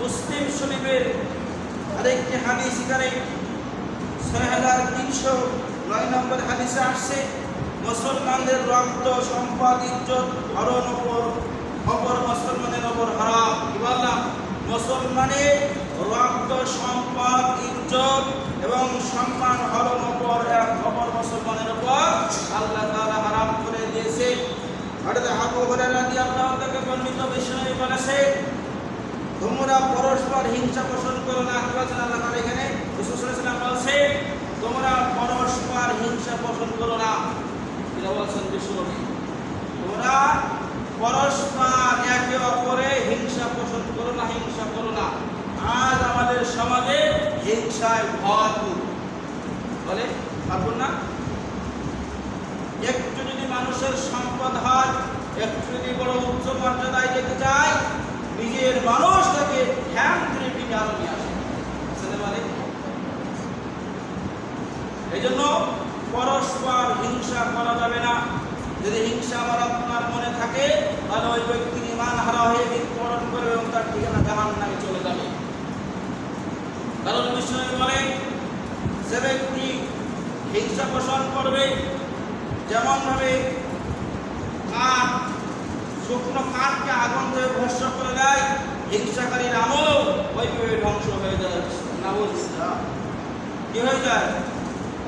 মুসলিম শরীফের আরেকটি হাদিস এখানে 6309 নম্বর হাদিসে আসছে, মুসলমানদের রক্ত সম্পদ ইজ্জত হরণ অপর মুসলমানের ওপর হারাম। কি বললাম? মুসলমানের রক্ত সম্পদ ইজ্জত এবং সম্মান হরণ অপর মুসলমানের ওপর আল্লাহ তাআলা হারাম করে দিয়েছে। হযরত আবু হুরায়রা রাদিয়াল্লাহু তাআলা বর্ণিত বিষয়ে বলেছে, তোমরা পরস্পর হিংসা পোষণ করো না। কি বলছেন আল্লাহ তাআলা এখানে? রাসূল সাল্লাল্লাহু আলাইহি ওয়াসাল্লাম বলছে তোমরা পরস্পর হিংসা পোষণ করো না। এটা বলছেন বিশ্বনবী, তোমরা পরস্পর একে অপরে হিংসা পোষণ করো না, হিংসা করো না। আজ আমাদের সমাজে হিংসায় ভরপুর, বলে পারবো না। একটু যদি মানুষের সম্পদ হয়, একটু যদি বড় উচ্চ মর্যাদায় যেতে চায়, নিজের মানুষটাকে ধ্যান করে পিঠে আরো নিয়ে আসে। এই জন্য পরস্পর হিংসা করা যাবে না। যদি হিংসা আমার আপনার মনে থাকে, তাহলে ওই ব্যক্তির ঈমান হারা হয়ে মৃত্যুবরণ করবে এবং তার ঠিকানা জাহান্নামে চলে যাবে। কারণ বিষ্ণু বলে, যে ব্যক্তি হিংসা পোষণ করবে, যেমন ভাবে কাঠ শুকনো কাঠকে আগুন দিয়ে ভস্ম করে দেয়, হিংসাকারীর আমল ওইভাবে ধ্বংস হয়ে যায়। কি হয়ে যায়?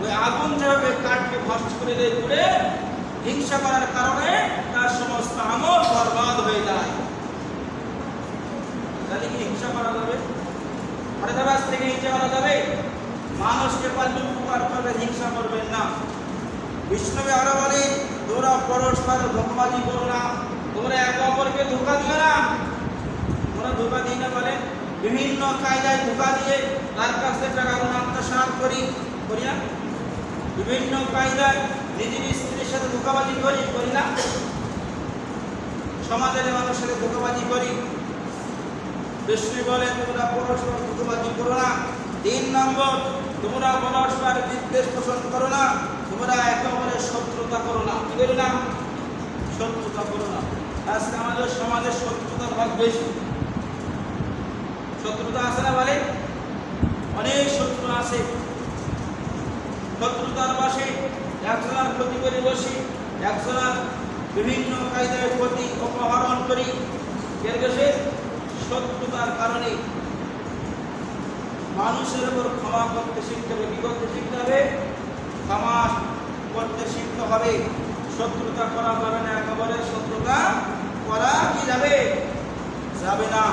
ওই আগুন যেভাবে কাঠকে ভস্ম করে দেয় পুড়ে, হিংসা করার কারণে তার সমস্ত আমল বরবাদ হয়ে যায়। তাহলে কি হিংসা করা যাবে? আজ থেকে হিংসা করা যাবে? মানুষকে পারলে উপকার করবে, হিংসা করবেন না। বিষ্ণু আরো বলে, তোমরা পরস্পর ধোঁকাবাজি করো না, তোমরা একে অপরকে ধোঁকা দিও না। তোমরা ধোঁকা দিই না বলে বিভিন্ন কায়দায় ধোঁকা দিয়ে তার কাছে টাকা আত্মসাৎ করি না? বিভিন্ন কায়দায় নিজের স্ত্রীর সাথে ধোঁকাবাজি করি না? সমাজের মানুষের সাথে ধোঁকাবাজি করি। বিষ্ণু বলে, তোমরা পরস্পর ধোঁকাবাজি করো না। 3 নম্বর, তোমরা পরস্পর বিদ্বেষ পোষণ করো না, তোমরা একে অপরের শত্রুতা করো না। কি করো না? শত্রুতা করো না। আজকে আমাদের সমাজে শত্রুতার ভাগ বেশি। শত্রুতা আছে না? বলে অনেক শত্রু আছে। শত্রুতার পাশে একজনের ক্ষতি করে বসি, একজনের বিভিন্ন কায়দায় ক্ষতি অপহরণ করি। এর কাছে শত্রুতার কারণে মানুষের উপর ক্ষমা করতে শিখতে হবে। কি করতে শিখতে হবে? ক্ষমা করতে শিখতে হবে। শত্রুতা করা যাবে না, একেবারে শত্রুতা করা কি যাবে না।